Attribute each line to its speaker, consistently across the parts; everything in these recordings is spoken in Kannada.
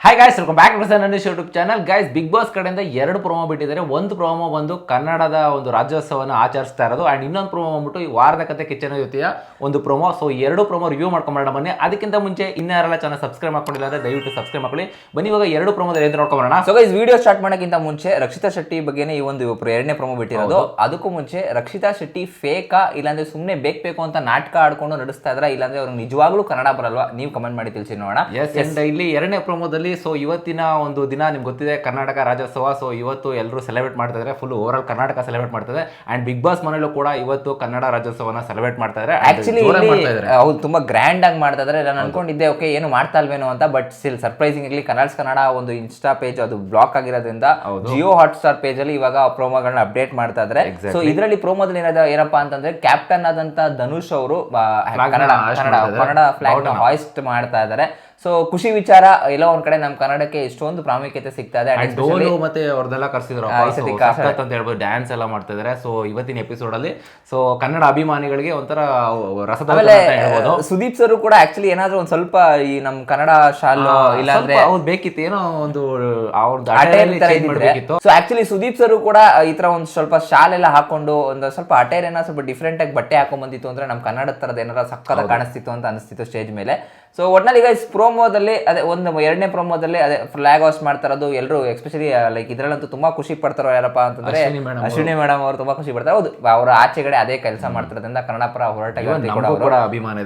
Speaker 1: Hi guys, welcome back to Sandesh YouTube channel. Guys, Bigg Boss ಕಡೆಯಿಂದ 2 ಪ್ರೋಮೋ ಬಿಟ್ಟಿದ್ದಾರೆ. ಒಂದು ಪ್ರೋಮೋ ಬಂದು ಕನ್ನಡದ ಒಂದು ರಾಜ್ಯೋತ್ಸವವನ್ನು ಆಚರಿಸ್ತಾ ಇರೋದು, ಅಂಡ್ ಇನ್ನೊಂದು ಪ್ರೋಮೋ ಬಂದ್ಬಿಟ್ಟು ಈ ವಾರದ ಕತೆ ಕಿಚ್ಚನ ಜೊತೆಯ ಒಂದು ಪ್ರೋಮೋ. ಸೊ 2 ಪ್ರೋಮೋ ರಿವ್ಯೂ ಮಾಡ್ಕೊಂಬರೋಣ ಬನ್ನಿ. ಅದಕ್ಕಿಂತ ಮುಂಚೆ ಇನ್ಯಾರೆಲ್ಲ ಚಾನಲ್ ಸಬ್ಸ್ಕ್ರೈಬ್ ಮಾಡ್ಕೊಂಡಿಲ್ಲ ಅಂದ್ರೆ ದಯವಿಟ್ಟು ಸಬ್ಸ್ಕ್ರೈಬ್ ಮಾಡ್ಕೊಳ್ಳಿ. ಬನ್ನಿ ಇವಾಗ 2 ಪ್ರೋಮೋದಲ್ಲಿ ಏನು ನೋಡ್ಕೊಂಬರೋಣ.
Speaker 2: ಸೊ ಗೈಸ್, ವಿಡಿಯೋ ಸ್ಟಾರ್ಟ್ ಮಾಡೋಕ್ಕಿಂತ ಮುಂಚೆ ರಕ್ಷಿತಾ ಶೆಟ್ಟಿ ಬಗ್ಗೆನೇ ಈ ಒಂದು 2ನೇ ಪ್ರೋಮೋ ಬಿಟ್ಟಿರೋದು. ಅದಕ್ಕೂ ಮುಂಚೆ ರಕ್ಷಿತಾ ಶೆಟ್ಟಿ ಫೇಕಾ ಇಲ್ಲಾಂದ್ರೆ ಸುಮ್ಮನೆ ಬೇಕು ಅಂತ ನಾಟಕ ಆಡ್ಕೊಂಡು ನಡೆಸ್ತಾ ಇದ್ರ, ಇಲ್ಲಾಂದ್ರೆ ಅವ್ರಿಗೆ ನಿಜವಾಗ್ಲೂ ಕನ್ನಡ ಬರಲ್ವಾ? ನೀವು ಕಮೆಂಟ್ ಮಾಡಿ ತಿಳಿಸಿ ನೋಡೋಣ.
Speaker 1: ಇಲ್ಲಿ 2ನೇ ಪ್ರೋಮೋದಲ್ಲಿ ಸೊ ಇವತ್ತಿನ ಒಂದು ದಿನ ನಿಮ್ಗೆ ಗೊತ್ತಿದೆ ಕರ್ನಾಟಕ ರಾಜ್ಯೋತ್ಸವ. ಸೊ ಇವತ್ತು ಎಲ್ಲರೂ ಸೆಲೆಬ್ರೇಟ್ ಮಾಡ್ತಾ ಇದ್ದಾರೆ, full over all Karnataka celebrate ಮಾಡ್ತಾ ಇದೆ. ಅಂಡ್ ಬಿಗ್ ಬಾಸ್ ಮನೇಲೂ ಕೂಡ ಇವತ್ತು ಕನ್ನಡ ರಾಜ್ಯೋತ್ಸವನ ಸೆಲೆಬ್ರೇಟ್ ಮಾಡ್ತಾ ಇದ್ದಾರೆ.
Speaker 2: ಆಕ್ಚುಲಿ ಅವ್ರು ತುಂಬಾ ಗ್ರ್ಯಾಂಡ್ ಆಗಿ ಮಾಡ್ತಾ ಇದ್ದಾರೆ. ನಾನು ಅನ್ಕೊಂಡಿದ್ದೆ ಓಕೆ ಏನು ಮಾಡ್ತಾ ಇಲ್ವೇನೋ ಅಂತ, ಬಟ್ ಸ್ಟಿಲ್ ಸರ್ಪ್ರೈಸಿಂಗ್ ಇರ್ಲಿ ಕನ್ನಡ ಒಂದು ಇನ್ಸ್ಟಾ ಪೇಜ್ ಅದು ಬ್ಲಾಕ್ ಆಗಿರೋದ್ರಿಂದ ಜಿಯೋ ಹಾಟ್ಸ್ಟಾರ್ ಪೇಜ್ ಅಲ್ಲಿ ಇವಾಗ ಪ್ರೋಮೋಗಳನ್ನ ಅಪ್ಡೇಟ್ ಮಾಡ್ತಾ ಇದ್ದಾರೆ. ಸೊ ಇದರಲ್ಲಿ ಪ್ರೋಮೋದಲ್ಲಿ ಏನಪ್ಪಾ ಅಂತಂದ್ರೆ ಕ್ಯಾಪ್ಟನ್ ಆದಂತ ಧನುಷ್ ಅವರು ಕನ್ನಡ ಫ್ಲಾಗ್ ನ ಹಾಯ್ಸ್ಟ್ ಮಾಡ್ತಾ ಇದ್ದಾರೆ. ಸೊ ಖುಷಿ ವಿಚಾರ, ಎಲ್ಲೋ ಒಂದ್ ಕಡೆ ನಮ್ ಕನ್ನಡಕ್ಕೆ ಇಷ್ಟೊಂದು ಪ್ರಾಮುಖ್ಯತೆ ಸಿಗ್ತಾ ಇದೆ.
Speaker 1: ಮತ್ತೆ ಅವ್ರದೆಲ್ಲ ಕರ್ಸಿದ್ರು ಅಂತ ಹೇಳ್ಬೋದು, ಡ್ಯಾನ್ಸ್ ಎಲ್ಲ ಮಾಡ್ತಾ ಇದಾರೆ. ಸೊ ಇವತ್ತಿನ ಎಪಿಸೋಡ್ ಅಲ್ಲಿ ಸೊ ಕನ್ನಡ ಅಭಿಮಾನಿಗಳಿಗೆ ಒಂಥರ ರಸದ.
Speaker 2: ಸುದೀಪ್ ಸರ್ ಕೂಡ ಆಕ್ಚುಲಿ ಏನಾದ್ರು ಒಂದ್ ಸ್ವಲ್ಪ ಈ ನಮ್ ಕನ್ನಡ ಶಾಲು ಇಲ್ಲಾಂದ್ರೆ
Speaker 1: ಅವ್ರು ಬೇಕಿತ್ತು, ಏನೋ ಒಂದು ಅವ್ರದ್ದು.
Speaker 2: ಸೊ ಆಕ್ಚುಲಿ ಸುದೀಪ್ ಸರ್ ಕೂಡ ಈ ತರ ಒಂದ್ ಸ್ವಲ್ಪ ಶಾಲ್ ಎಲ್ಲ ಹಾಕೊಂಡು ಒಂದು ಸ್ವಲ್ಪ ಅಟೈರ್ ಏನೋ ಸ್ವಲ್ಪ ಡಿಫ್ರೆಂಟ್ ಆಗಿ ಬಟ್ಟೆ ಹಾಕೊಂಡ್ ಬಂದಿತ್ತು ಅಂದ್ರೆ ನಮ್ ಕನ್ನಡ ತರದ ಏನಾರ ಸಕ್ಕದ ಕಾಣಿಸ್ತಿತ್ತು ಅಂತ ಅನಿಸ್ತಿತ್ತು ಸ್ಟೇಜ್ ಮೇಲೆ. ಸೊ ಒಟ್ನಲ್ಲಿ ಈಗ ಪ್ರೋಮೋದಲ್ಲಿ ಅದೇ ಒಂದು 2ನೇ ಪ್ರೋಮೋದಲ್ಲಿ ಅದೇ ಫ್ಲಾಗ್ ಹಾಸ್ಟ್ ಮಾಡ್ತಾ ಇರೋದು ಎಲ್ಲರೂ ಎಸ್ಪೆಷಲಿ ಲೈಕ್ ಇದ್ರಲ್ಲಂತೂ ತುಂಬಾ ಖುಷಿ ಪಡ್ತಾರೋ ಯಾರಪ್ಪ ಅಂತಂದ್ರೆ ಅಶ್ವಿನಿ ಮೇಡಮ್ ಅವರು ತುಂಬಾ ಖುಷಿ ಪಡ್ತಾರೆ. ಹೌದು, ಅವರ ಆಚೆಗಡೆ ಅದೇ ಕೆಲಸ ಮಾಡ್ತಿರೋದ್ರಿಂದ ಕನ್ನಡ ಪರ ಹೋರಾಟ
Speaker 1: ಅಭಿಮಾನ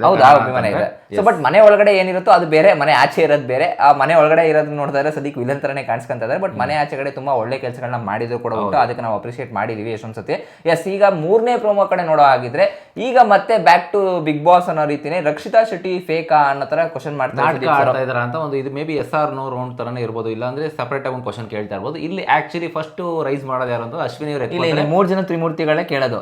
Speaker 2: ಇದೆ. ಸೊ ಬಟ್ ಮನೆ ಒಳಗಡೆ ಏನಿರುತ್ತೋ ಅದು ಬೇರೆ, ಮನೆ ಆಚೆ ಇರೋದು ಬೇರೆ. ಆ ಮನೆ ಒಳಗಡೆ ಇರೋದು ನೋಡ್ತಾ ಇದ್ರೆ ಸದ್ಯಕ್ಕೆ ವಿಲನ್ ತರನೇ ಕಾಣಿಸ್ಕೊಂತ ಇದ್ದಾರೆ. ಬಟ್ ಮನೆ ಆಚೆಗಡೆ ತುಂಬಾ ಒಳ್ಳೆ ಕೆಲಸಗಳನ್ನ ಮಾಡಿದ್ರು ಕೂಡ ಉಂಟು, ಅದಕ್ಕೆ ನಾವು ಅಪ್ರಿಶಿಯೇಟ್ ಮಾಡಿದೀವಿ ಎಷ್ಟೊಂದು ಸತಿ. ಎಸ್, ಈಗ 3ನೇ ಪ್ರೋಮೋ ಕಡೆ ನೋಡೋ ಆಗಿದ್ರೆ ಈಗ ಮತ್ತೆ ಬ್ಯಾಕ್ ಟು ಬಿಗ್ ಬಾಸ್ ಅನ್ನೋ ರೀತಿನೇ ರಕ್ಷಿತಾ ಶೆಟ್ಟಿ ಫೇಕಾ ಅನ್ನೋ ತರ ಕ್ವಶನ್ ಮಾಡ್ತಾ
Speaker 1: ಇದಾರೆ ಅಂತ ಒಂದು ಇದು may be SR no round ತರನೇ ಇರ್ಬೋದು, ಇಲ್ಲಾಂದ್ರೆ ಸಪರೇಟ್ ಆಗಿ ಒಂದು ಕ್ವಶನ್ ಕೇಳ್ತಾ ಇರ್ಬೋದು. ಇಲ್ಲಿ ಆಕ್ಚುಲಿ ಫಸ್ಟ್ ರೈಸ್ ಮಾಡೋದು ಯಾರು ಅಂತ ಅಶ್ವಿನಿ ಅವರು.
Speaker 2: 3 ಜನ ತ್ರಿಮೂರ್ತಿಗಳೇ ಕೇಳೋದು,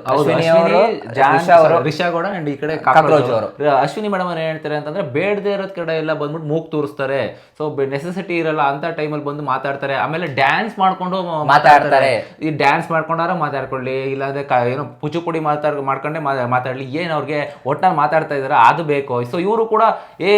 Speaker 1: ರಿಷಾ ಗೌಡ ಅಂಡ್ ಈ ಕಡೆ ಕಾಕ್ರೋಚ್ ಅವರು. ಅಶ್ವಿನಿ ಮೇಡಮ್ ಏನ್ ಹೇಳ್ತಾರೆ ಅಂತಂದ್ರೆ ಬೇಡದೇ ಇರೋದ್ ಕಡೆ ಎಲ್ಲ ಬಂದ್ಬಿಟ್ಟು ಮೂಗ್ ತೋರಿಸ್ತಾರೆ. ಸೊ ನೆಸೆಸಿಟಿ ಇರಲ್ಲ ಅಂತ ಟೈಮಲ್ಲಿ ಬಂದು ಮಾತಾಡ್ತಾರೆ. ಆಮೇಲೆ ಡ್ಯಾನ್ಸ್ ಮಾಡ್ಕೊಂಡು ಮಾತಾಡ್ತಾರೆ. ಈ ಡ್ಯಾನ್ಸ್ ಮಾಡ್ಕೊಂಡಾರ ಮಾತಾಡ್ಕೊಳ್ಳಿ, ಇಲ್ಲಾಂದ್ರೆ ಏನೋ ಪುಚುಪುಡಿ ಮಾಡ್ಕೊಂಡೆ ಮಾತಾಡ್ಲಿ, ಏನ್ ಅವ್ರಿಗೆ ಒಟ್ನಲ್ಲಿ ಮಾತಾಡ್ತಾ ಇದಾರೆ ಅದು ಬೇಕು. ಸೊ ಇವರು ಕೂಡ ಏ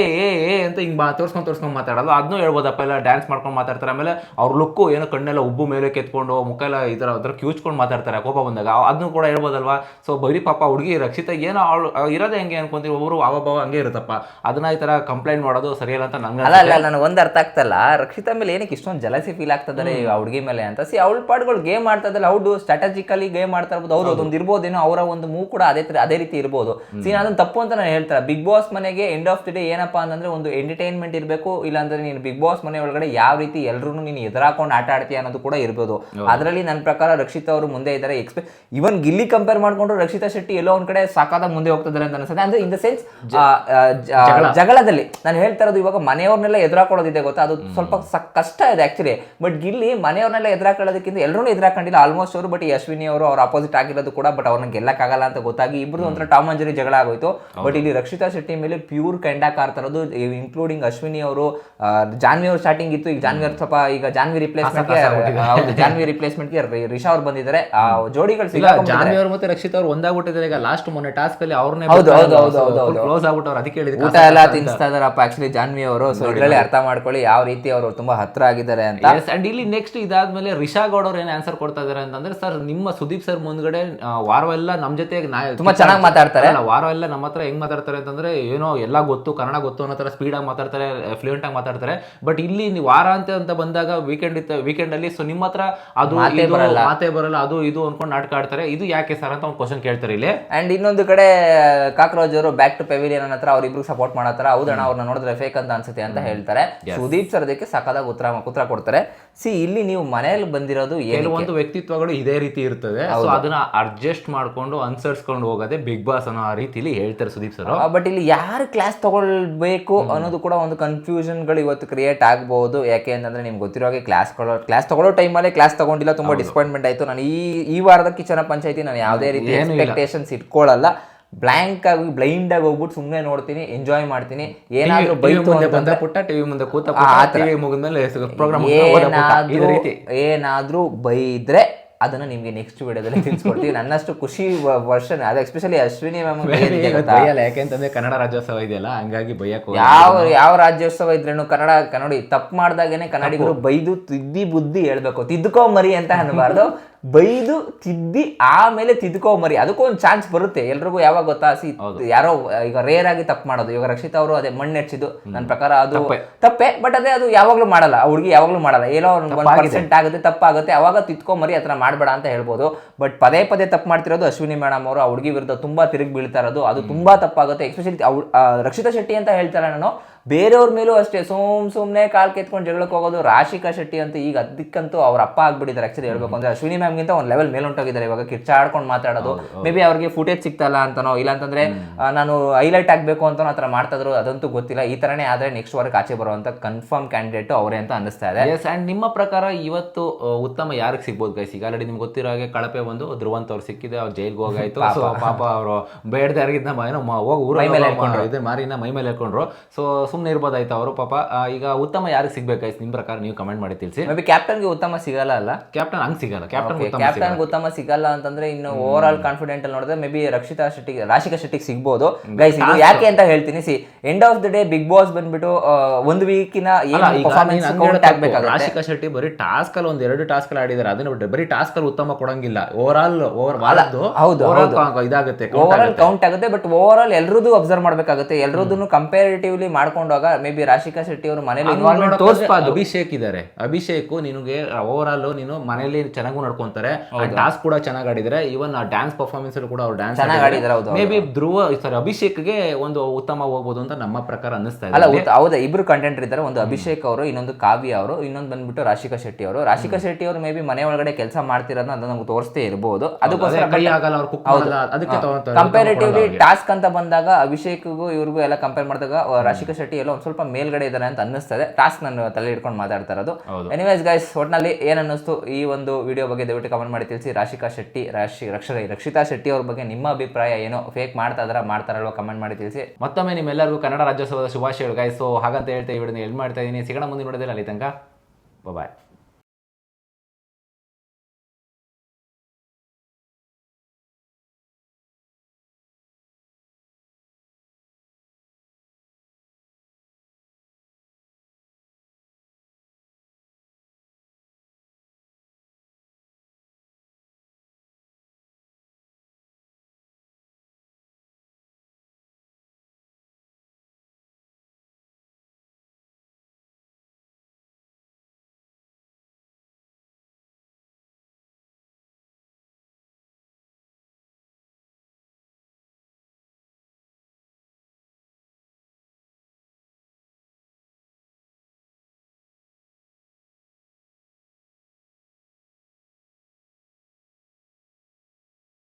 Speaker 1: ಅಂತ ಹಿಂಗ್ ತೋರ್ಸ್ಕೊಂಡ್ ಮಾತಾಡೋದು ಅದನ್ನೂ ಹೇಳ್ಬೋದಪ್ಪ. ಎಲ್ಲ ಡ್ಯಾನ್ಸ್ ಮಾಡ್ಕೊಂಡು ಮಾತಾಡ್ತಾರೆ. ಆಮೇಲೆ ಅವ್ರ ಲುಕ್ಕು ಏನೋ ಕಣ್ಣೆಲ್ಲ ಉಬ್ಬು ಮೇಲೆ ಕೆತ್ಕೊಂಡು ಮುಖ ಎಲ್ಲ ಇದರ ಕ್ಯೂಚ್ಕೊಂಡು ಮಾತಾಡ್ತಾರೆ ಕೋಪ ಬಂದಾಗ, ಅದನ್ನು ಕೂಡ ಹೇಳ್ಬೋದಲ್ವಾ. ಸೊ ಬರೀ ಪಾಪ ಹುಡುಗಿ ರಕ್ಷಿತ ಏನೋ ಅವಳು ಇರೋದೇ ಹೆಂಗೆ ಅನ್ಕೊಂತೀವಿ, ಒಬ್ಬರು ಅವಭಾವ ಹಂಗೆ ಇರುತ್ತಪ್ಪ. ಅದನ್ನ ಈ ತರ ಕಂಪ್ಲೇಂಟ್ ಮಾಡೋದು ಸರಿಯಲ್ಲ ಅಂತ ನಂಗೆ
Speaker 2: ಅಲ್ಲ. ನನಗೆ ಒಂದು ಅರ್ಥ ಆಗ್ತಲ್ಲ, ರಕ್ಷಿತಾ ಮೇಲೆ ಏನಕ್ಕೆ ಇಷ್ಟೊಂದು ಜಲಸಿ ಫೀಲ್ ಆಗ್ತದೆ ಆ ಹುಡುಗಿ ಮೇಲೆ ಅಂತ. ಸಿ ಅವಳ ಪಾಡ್ಗಳು ಗೇಮ್ ಮಾಡ್ತಾ ಇದ್ದಲ್ಲ, ಹೌದು ಸ್ಟ್ರಾಟಜಿಕಲಿ ಗೇಮ್ ಮಾಡ್ತಾ ಇರ್ಬೋದು, ಹೌದು ಅದೊಂದು ಇರ್ಬೋದೇನೋ, ಅವರ ಒಂದು ಮೂವ್ ಕೂಡ ಅದೇ ರೀತಿ ಇರ್ಬೋದು. ಸಿ ಅದನ್ನ ತಪ್ಪು ಅಂತ ನಾನು ಹೇಳ್ತಾರೆ. ಬಿಗ್ ಬಾಸ್ ಮನೆಗೆ ಎಂಡ್ ಆಫ್ ದಿ ಡೇ ಏನಪ್ಪಾ ಅಂತಂದ್ರೆ ಒಂದು ಎಂಟರ್ಟೈನ್ಮೆಂಟ್ ಇರಬೇಕು, ಇಲ್ಲಾಂದ್ರೆ ನೀನು ಬಿಗ್ ಬಾಸ್ ಮನೆ ಒಳಗಡೆ ಯಾವ ರೀತಿ ಎಲ್ಲರೂ ನೀನು ಎದುರಾಕೊಂಡು ಆಟ ಆಡ್ತೀಯ ಅನ್ನೋದು ಕೂಡ ಇರ್ಬೋದು. ಅದರಲ್ಲಿ ನನ್ನ ಪ್ರಕಾರ ರಕ್ಷಿತಾ ಅವರು ಮುಂದೆ ಇದ್ದಾರೆ. ಇವನ್ ಗಿಲ್ಲಿ ಕಂಪೇರ್ ಮಾಡ್ಕೊಂಡ್ರು ರಕ್ಷಿತಾ ಶೆಟ್ಟಿ ಎಲ್ಲೋ ಒಂದ್ ಕಡೆ ಸಾಕಾದ ಮುಂದೆ ಹೋಗ್ತಿದ್ದಾರೆ ಅಂತ ಅನ್ಸುತ್ತೆ. ಅಂದ್ರೆ ಇನ್ ದ ಸೆನ್ಸ್ ಜಗಳದಲ್ಲಿ ನಾನು ಹೇಳ್ತಾ ಇರೋದು, ಇವಾಗ ಮನೆಯವ್ರನ್ನೆಲ್ಲ ಎದುರಾಕೊಳ್ಳೋದಿದೆ ಗೊತ್ತಾ, ಅದು ಸ್ವಲ್ಪ ಕಷ್ಟ ಇದೆ ಆಕ್ಚುಲಿ. ಬಟ್ ಗಿಲ್ಲಿ ಮನೆಯವ್ರನ್ನೆಲ್ಲ ಎದುರಾಕೊಳ್ಳೋದಕ್ಕಿಂತ ಎಲ್ಲರೂ ಎದುರಾಕೊಂಡಿಲ್ಲ ಆಲ್ಮೋಸ್ಟ್ ಅವರು. ಬಟ್ ಈ ಅಶ್ವಿನಿ ಅವರು ಅವ್ರ ಅಪೋಸಿಟ್ ಆಗಿರೋದು ಕೂಡ, ಬಟ್ ಅವ್ರನ್ನ ಗೆಲ್ಲಕ್ಕಾಗಲ್ಲ ಅಂತ ಗೊತ್ತಾಗಿ ಇಬ್ರು ಒಂಥರ ಟಾಮ್ ಅಂಡ್ ಜೆರಿ ಜಗಳ ಆಗೋಯ್ತು. ಬಟ್ ಇಲ್ಲಿ ರಕ್ಷಿತಾ ಶೆಟ್ಟಿ ಮೇಲೆ ಪ್ಯೂರ್ ಕಂಡಾಕ್ ಆಡ್ತಾ ಇರೋದು, ಇನ್ಕ್ಲೂಡಿಂಗ್ ಅಶ್ವಿನಿ ಅವರು. ಜಾನ್ವಿ ಅವರು ಸ್ಟಾರ್ಟಿಂಗ್ ಇತ್ತು, ಈಗ ಜಾನ್ವಿ ಸ್ವಲ್ಪ ಈಗ ಜಾನ್ವಿ ರಿಪ್ಲೇಸ್ಮೆಂಟ್ಗೆ ರಿಷಾ ಅವ್ರು ಬಂದಿದ್ದಾರೆ. ಜೋಡಿಗಳು
Speaker 1: ಜಾನ್ವಿ ಅವರು ಮತ್ತೆ ರಕ್ಷಿತ್ ಅವರು ಒಂದಾಗ್ಬಿಟ್ಟಿದ್ದಾರೆ. ಈಗ ಲಾಸ್ಟ್ ಮೊನ್ನೆ ಟಾಸ್ಕ್ ಅಲ್ಲಿ ಅವ್ರನ್ನೇ ಕ್ಲೋಸ್ ಆಗ್ಬಿಟ್ಟವ್ರು, ಅದಕ್ಕೆ ಹೇಳಿದ್ರು
Speaker 2: ಊಟ ಎಲ್ಲ ತಿನ್ಸ್ತಾ ಇದಾರಪ್ಪ ಆಕ್ಚುಲಿ ಜಾನ್ವಿ ಅವರು. ಸೊ ಇದರಲ್ಲಿ ಅರ್ಥ ಮಾಡ್ಕೊಳ್ಳಿ ಯಾವ ರೀತಿ ಅವರು ತುಂಬಾ ಹತ್ರ ಆಗಿದ್ದಾರೆ ಅಂತ.
Speaker 1: ಅಂಡ್ ಇಲ್ಲಿ ನೆಕ್ಸ್ಟ್ ಇದಾದ್ಮೇಲೆ ರಿಷಾ ಗೌಡ ಅವ್ರು ಏನ್ ಆನ್ಸರ್ ಕೊಡ್ತಾ ಇದಾರೆ ಅಂತಂದ್ರೆ, ಸರ್ ನಿಮ್ಮ ಸುದೀಪ್ ಸರ್ ಮುಂದ್ಗಡೆ ವಾರವೆಲ್ಲ ನಮ್ ಜೊತೆ
Speaker 2: ತುಂಬಾ ಚೆನ್ನಾಗಿ ಮಾತಾಡ್ತಾರೆ,
Speaker 1: ವಾರವೆಲ್ಲ ನಮ್ಮ ಹತ್ರ ಹೆಂಗ್ ಮಾತಾಡ್ತಾರೆ ಅಂತಂದ್ರೆ ಏನೋ ಎಲ್ಲ ಗೊತ್ತು, ಕನ್ನಡ ಗೊತ್ತು ಅನ್ನೋ ತರ ಸ್ಪೀಡ್ ಆಗಿ ಮಾತಾಡ್ತಾರೆ, ಫ್ಲೂಯೆಂಟ್ ಆಗಿ ಮಾತಾಡ್ತಾರೆ. ಬಟ್ ಇಲ್ಲಿ ವಾರ ಅಂತ ಬಂದಾಗ ವೀಕೆಂಡ್ ಅಲ್ಲಿ ಸೊ ನಿಮ್ಮ ಹತ್ರ ಅದು ಮಾತೇ ಬರಲ್ಲ, ಅದು ಇದು ಅನ್ಕೊಂಡು ನಾಟಕ ಆಡ್ತಾರೆ. ಇದು ಯಾಕೆ ಸರ್ ಅಂತ ಒಂದು ಕ್ವಶನ್ ಕೇಳ್ತಾರೆ ಇಲ್ಲಿ.
Speaker 2: ಅಂಡ್ ಇನ್ನೊಂದು ಕಡೆ ಕಾಕ್ರೋಜ್ ಅವರು ಬ್ಯಾಕ್ ಟು ಪೆವಿಲಿಯನ್ ಹತ್ರ ಅವ್ರಿಬ್ರು ಸಪೋರ್ಟ್ ಮಾಡತ್ತಾರ. ಹೌದಣ್ಣ ಅವ್ರನ್ನ ನೋಡಿದ್ರೆ ಫೇಕ್ ಅಂತ ಅನ್ಸುತ್ತೆ ಅಂತ ಹೇಳ್ತಾರೆ. ಸುದೀಪ್ ಸರ್ ಅದಕ್ಕೆ ಸಕದಾಗ ಉತ್ತರ ಕೊಡ್ತಾರೆ. ಸಿ ಇಲ್ಲಿ ನೀವು ಮನೆಯಲ್ಲಿ ಬಂದಿರೋದು
Speaker 1: ಕೆಲವೊಂದು ವ್ಯಕ್ತಿತ್ವಗಳು ಇದೇ ರೀತಿ ಇರ್ತದೆ, ಅದನ್ನ ಅಡ್ಜಸ್ಟ್ ಮಾಡ್ಕೊಂಡು ಅನುಸರಿಸ್ಕೊಂಡು ಹೋಗೋದೇ ಬಿಗ್ ಬಾಸ್ ಅನ್ನೋ ರೀತಿಲಿ ಹೇಳ್ತಾರೆ ಸುದೀಪ್ ಸರ್.
Speaker 2: ಬಟ್ ಇಲ್ಲಿ ಯಾರು ಕ್ಲಾಸ್ ತಗೊಳ್ಬೇಕು ಅನ್ನೋದು ಕೂಡ ಒಂದು ಕನ್ಫ್ಯೂಷನ್ ಗಳು ಇವತ್ತು ಕ್ರಿಯೇಟ್ ಆಗ್ಬಹುದು. ಯಾಕೆ ಅಂತಂದ್ರೆ ನಿಮ್ಗೆ ಗೊತ್ತಿರೋ ಹಾಗೆ ಕ್ಲಾಸ್ ತಗೊಳ್ಳೋ ಟೈಮಲ್ಲೇ ಕ್ಲಾಸ್ ತಗೊಂಡಿಲ್ಲ, ತುಂಬಾ ಡಿಸಪಾಯಿಂಟ್ಮೆಂಟ್ ಆಯ್ತು. ನಾನು ಈ ವಾರದ ಕಿಚನ ಪಂಚಾಯತಿ ನಾನು ಯಾವುದೇ ರೀತಿ ಎಕ್ಸ್ಪೆಕ್ಟೇಷನ್ಸ್ ಇಟ್ಕೊಳ್ಳಲ್ಲ. ಬ್ಲಾಂಕ್ ಆಗಿ ಬ್ಲೈಂಡ್ ಆಗಿ ಹೋಗ್ಬಿಟ್ಟು ಸುಮ್ಮನೆ ನೋಡ್ತೀನಿ, ಎಂಜಾಯ್ ಮಾಡ್ತೀನಿ. ಏನಾದ್ರೂ ಏನಾದ್ರೂ ಬೈದ್ರೆ ಅದನ್ನ ನಿಮ್ಗೆ ನೆಕ್ಸ್ಟ್ ವಿಡಿಯೋದಲ್ಲಿ ತಿಳಿಸ್ಕೊಡ್ತೀವಿ. ನನ್ನಷ್ಟು ಖುಷಿ ವರ್ಷನ್ ಅದು ಎಸ್ಪೆಷಲಿ ಅಶ್ವಿನಿ ಮ್ಯಾಮ್
Speaker 1: ಯಾಕೆಂತಂದ್ರೆ ಕನ್ನಡ ರಾಜ್ಯೋತ್ಸವ ಇದೆಯಲ್ಲ, ಹಂಗಾಗಿ ಬೈಯಕ್ಕೆ
Speaker 2: ಯಾವ ರಾಜ್ಯೋತ್ಸವ ಇದ್ರೇನು ಕನ್ನಡಿ ತಪ್ಪು ಮಾಡ್ದಾಗೇನೆ ಕನ್ನಡಿಗರು ಬೈದು ತಿದ್ದಿ ಬುದ್ಧಿ ಹೇಳ್ಬೇಕು. ತಿದ್ದುಕೋ ಮರಿ ಅಂತ ಅನ್ಬಾರ್ದು, ಬೈದು ತಿದ್ದಿ ಆಮೇಲೆ ತಿದ್ದುಕೋ ಮರಿ. ಅದಕ್ಕೂ ಒಂದು ಚಾನ್ಸ್ ಬರುತ್ತೆ ಎಲ್ರಿಗೂ. ಯಾವಾಗ ಗೊತ್ತಾ, ಯಾರೋ ಈಗ ರೇರ್ ಆಗಿ ತಪ್ಪು ಮಾಡೋದು. ಇವಾಗ ರಕ್ಷಿತಾ ಅವರು ಅದೇ ಮಣ್ಣು ಹೆಚ್ಚಿದ್ದು ನನ್ನ ಪ್ರಕಾರ ಅದು ತಪ್ಪೆ, ಬಟ್ ಅದೇ ಅದು ಯಾವಾಗ್ಲೂ ಮಾಡಲ್ಲ, ಆ ಹುಡುಗಿ ಯಾವಾಗ್ಲೂ ಮಾಡಲ್ಲ. ಏನೋ 1% ಆಗುತ್ತೆ, ತಪ್ಪಾಗುತ್ತೆ, ಅವಾಗ ತಿದ್ಕೋ ಮರಿ ಹತ್ರ ಮಾಡ್ಬೇಡ ಅಂತ ಹೇಳ್ಬೋದು. ಬಟ್ ಪದೇ ಪದೇ ತಪ್ಪು ಮಾಡ್ತಿರೋದು ಅಶ್ವಿನಿ ಮೇಡಮ್ ಅವರು. ಆ ಹುಡುಗಿ ವಿರುದ್ಧ ತುಂಬಾ ತಿರುಗಿ ಬೀಳ್ತಾ ಇರೋದು ಅದು ತುಂಬಾ ತಪ್ಪಾಗುತ್ತೆ. ಎಸ್ಪೆಷಲಿ ರಕ್ಷಿತಾ ಶೆಟ್ಟಿ ಅಂತ ಹೇಳ್ತಾರೆ ನಾನು, ಬೇರೆಯವ್ರ ಮೇಲೂ ಅಷ್ಟೇ ಸುಮ್ಮನೆ ಕಾಲ್ ಕೆತ್ಕೊಂಡು ಜಗಳಕ್ಕೆ ಹೋಗೋದು. ರಾಶಿಕಾ ಶೆಟ್ಟಿ ಅಂತ ಈಗ ಅದಕ್ಕಂತೂ ಅವ್ರ ಅಪ್ಪ ಆಗ್ಬಿಟ್ಟಿದ್ದಾರೆ. ಆಕ್ಚುಲಿ ಹೇಳ್ಬೇಕು ಅಂದ್ರೆ ಅಶ್ವಿನಿ ಮ್ಯಾಮ್ಗಿಂತ ಒಂದು ಲೆವೆಲ್ ಮೇಲೆ ಹೊಂಟೋಗಿದ್ದಾರೆ ಇವಾಗ. ಕಿರ್ಚಾಡ್ಕೊಂಡು ಮಾತಾಡೋದು, ಮೇ ಬಿ ಅವ್ರಿಗೆ ಫುಟೇಜ್ ಸಿಗ್ತಲ್ಲ ಅಂತನೋ, ಇಲ್ಲಾಂತಂದ್ರೆ ನಾನು ಹೈಲೈಟ್ ಆಗ್ಬೇಕು ಅಂತನೋ ಆತರ ಮಾಡ್ತಾ ಇದ್ರು, ಅದಂತೂ ಗೊತ್ತಿಲ್ಲ. ಈ ತರನೇ ಆದ್ರೆ ನೆಕ್ಸ್ಟ್ ವಾರಕ್ಕೆ ಆಚೆ ಬರುವಂತ ಕನ್ಫರ್ಮ್ ಕ್ಯಾಂಡಿಡೇಟ್ ಅವರೇ ಅಂತ ಅನಿಸ್ತಾ ಇದೆ.
Speaker 1: ಅಂಡ್ ನಿಮ್ಮ ಪ್ರಕಾರ ಇವತ್ತು ಉತ್ತಮ ಯಾರಿಗೆ ಸಿಗ್ಬೋದು ಗೈಸ್? ಈಗ ಆಲ್ರೆಡಿ ನಿಮ್ಗೆ ಗೊತ್ತಿರೋ ಹಾಗೆ ಕಳಪೆ ಒಂದು ಧ್ರುವಂತ್ ಅವ್ರು ಸಿಕ್ಕಿದೆ, ಅವ್ರು ಜೈಲ್ಗೆ ಹೋಗಾಯ್ತು. ಪಾಪ ಅವರು ಬೇಡದಾರಿಗಿದ್ದ ಹೋಗಿ ಊರ ಇದು ಮಾರಿನ ಮೈ ಮೇಲೆ ಹಾಕೊಂಡ್ರು. ಸೊ ಸುಮ್ಮನೆ ಇರ್ಬೋದಾಯ್ತು ಅವರು ಪಾಪ. ಈಗ ಉತ್ತಮ ಯಾರಿಗೆ ಸಿಗ್ಬೇಕಾಯ್ತು ನಿಮ್ ಪ್ರಕಾರ? ನೀವು ಕಮೆಂಟ್ ಮಾಡಿ ತಿಳಿಸಿ.
Speaker 2: ಮೇ ಬಿ ಕ್ಯಾಪ್ಟನ್ಗೆ ಉತ್ತಮ ಸಿಗಲ್ಲ ಅಲ್ಲ,
Speaker 1: ಕ್ಯಾಪ್ಟನ್ ಹಂಗ್ ಸಿಗಲ್ಲ.
Speaker 2: ಕ್ಯಾಪ್ಟನ್ ಉತ್ತಮ ಸಿಗಲ್ಲ ಅಂತಂದ್ರೆ ಇನ್ನು ಓವರ್ ಆಲ್ ಕಾನ್ಫಿಡೆಂಟ್ ಅಲ್ಲಿ ನೋಡಿದ್ರೆ ಮೇ ಬಿ ರಾಶಿಕಾ ಶೆಟ್ಟಿಗೆ ಸಿಗ್ಬೋದು ಗೈಸ್. ಇದು ಯಾಕೆ ಅಂತ ಹೇಳ್ತೀನಿ. End of the day Bigg Boss ಬಂದ್ಬಿಟ್ಟು ಒಂದು ವೀಕಿನ
Speaker 1: ರಾಶಿಕಾ ಶೆಟ್ಟಿ ಬರೀ ಟಾಸ್ಕ್ ಅಲ್ಲಿ 1-2 ಟಾಸ್ಕ್ ಆಡಿದಾರೆ, ಅದನ್ನ ಬಿಟ್ಟರೆ ಬರೀ ಟಾಸ್ಕ್ ಅಲ್ಲಿ ಉತ್ತಮ ಕೊಡಂಗಿಲ್ಲ. ಓವರ್ ಆಲ್ ಇದಾಗುತ್ತೆ,
Speaker 2: ಓವರ್ ಆಲ್ ಕೌಂಟ್ ಆಗುತ್ತೆ. ಬಟ್ ಓವರ್ ಆಲ್ ಎಲ್ರದ್ದು ಅಬ್ಸರ್ವ್ ಮಾಡ್ಬೇಕಾಗುತ್ತೆ. ಎಲ್ರದ್ದು ಕಂಪೇರಿಟಿವ್ಲಿ ಮಾಡ್ಕೊಂಡಾಗ ಮೇ ಬಿ ರಾಶಿಕಾ ಶೆಟ್ಟಿ ಅವರು ಮನೇಲಿ ಇನ್ವಾಲ್ವ್ಮೆಂಟ್ ತೋರಿಸಬಾರ್ದು.
Speaker 1: ಅಭಿಷೇಕ್ ಇದ್ದಾರೆ, ಅಭಿಷೇಕ್ ನಿನಗೆ ಓವರ್ ಆಲ್ ನೀನು ಮನೇಲಿ ಚೆನ್ನಾಗೂ ನಡ್ಕೊಂತಾರೆ, ಟಾಸ್ಕ್ ಕೂಡ ಚೆನ್ನಾಗಿ ಆಡಿದ್ರೆ. ಇವನ್ ಡ್ಯಾನ್ಸ್ ಪರ್ಫಾರ್ಮೆನ್ಸ್ ಕೂಡ ಅವ್ರು ಡ್ಯಾನ್ಸ್
Speaker 2: ಚೆನ್ನಾಗಿ ಆಡಿದ್ದಾರೆ.
Speaker 1: ಮೇ ಬಿ ಅಭಿಷೇಕ್ಗೆ ಒಂದು ಉತ್ತಮ ಹೋಗ್ಬೋದು ಅಂತ ನಮ್ಮ ಪ್ರಕಾರ ಅನ್ನಿಸ್ತಾ ಇದೆ.
Speaker 2: ಅಲ್ಲ ಹೌದಾ, ಇಬ್ರು ಕಂಟೆಂಟರ್ ಇದ್ದಾರೆ. ಒಂದು ಅಭಿಷೇಕ್ ಅವರು, ಇನ್ನೊಂದು ಕಾವ್ಯ ಅವರು, ಇನ್ನೊಂದು ಬಂದ್ಬಿಟ್ಟು ರಾಶಿಕಾ ಶೆಟ್ಟಿ ಅವರು. ರಾಶಿಕಾ ಶೆಟ್ಟಿ ಅವರು ಮೇ ಬಿ ಮನೆ ಒಳಗಡೆ ಕೆಲಸ ಮಾಡ್ತಿರೋದನ್ನ ಅದು ನಮ್ಗೆ ತೋರಿಸ್ತೇ ಇರಬಹುದು. ಅದಕ್ಕೋಸ್ಕರ ಕಂಪೇರಿಟಿವ್ಲಿ ಟಾಸ್ಕ್ ಅಂತ ಬಂದಾಗ ಅಭಿಷೇಕ್ಗೂ ಇವ್ರಿಗೂ ಎಲ್ಲ ಕಂಪೇರ್ ಮಾಡಿದಾಗ ರಾಶಿಕಾ ಶೆಟ್ಟಿ ಎಲ್ಲ ಒಂದ್ ಸ್ವಲ್ಪ ಮೇಲ್ಗಡೆ ಇದ್ದಾರೆ ಅಂತ ಅನ್ನಿಸ್ತದೆ. ಟಾಸ್ಕ್ ನಾನು ತಲೆ ಇಟ್ಕೊಂಡು ಮಾತಾಡ್ತಾ ಇರೋದು. ಎನಿವೇಸ್ ಗೈಸ್, ಒಟ್ನಲ್ಲಿ ಏನ್ ಅನ್ನಿಸ್ತು ಈ ಒಂದು ವಿಡಿಯೋ ಬಗ್ಗೆ ದಯವಿಟ್ಟು ಕಮೆಂಟ್ ಮಾಡಿ ತಿಳಿಸಿ. ರಾಶಿಕಾ ಶೆಟ್ಟಿ ರಕ್ಷಿತಾ ಶೆಟ್ಟಿ ಅವ್ರ ಬಗ್ಗೆ ನಿಮ್ಮ ಅಭಿಪ್ರಾಯ ಏನೋ? ಫೇಕ್ ಮಾಡ್ತಾರಲ್ವ ಕಮೆಂಟ್ ಮಾಡಿ ತಿಳಿಸಿ.
Speaker 1: ಮತ್ತೊಮ್ಮೆ ನಿಮ್ಮೆಲ್ಲರಿಗೂ ಕನ್ನಡ ರಾಜ್ಯೋತ್ಸವದ ಶುಭಾಶಯಗಳು ಗೈಸ್. ಸೊ ಹಾಗಂತ ಹೇಳ್ತಾ ಈ ವಿಡಿಯೋ ಎಲ್ಲಿ ಮಾಡ್ತಾ ಇದ್ದೀನಿ. ಸಿಗೋಣ ಮುಂದಿನ ವಿಡಿಯೋದಲ್ಲಿ. ಅಲ್ಲಿ ತನಕ ಬಾಯ್.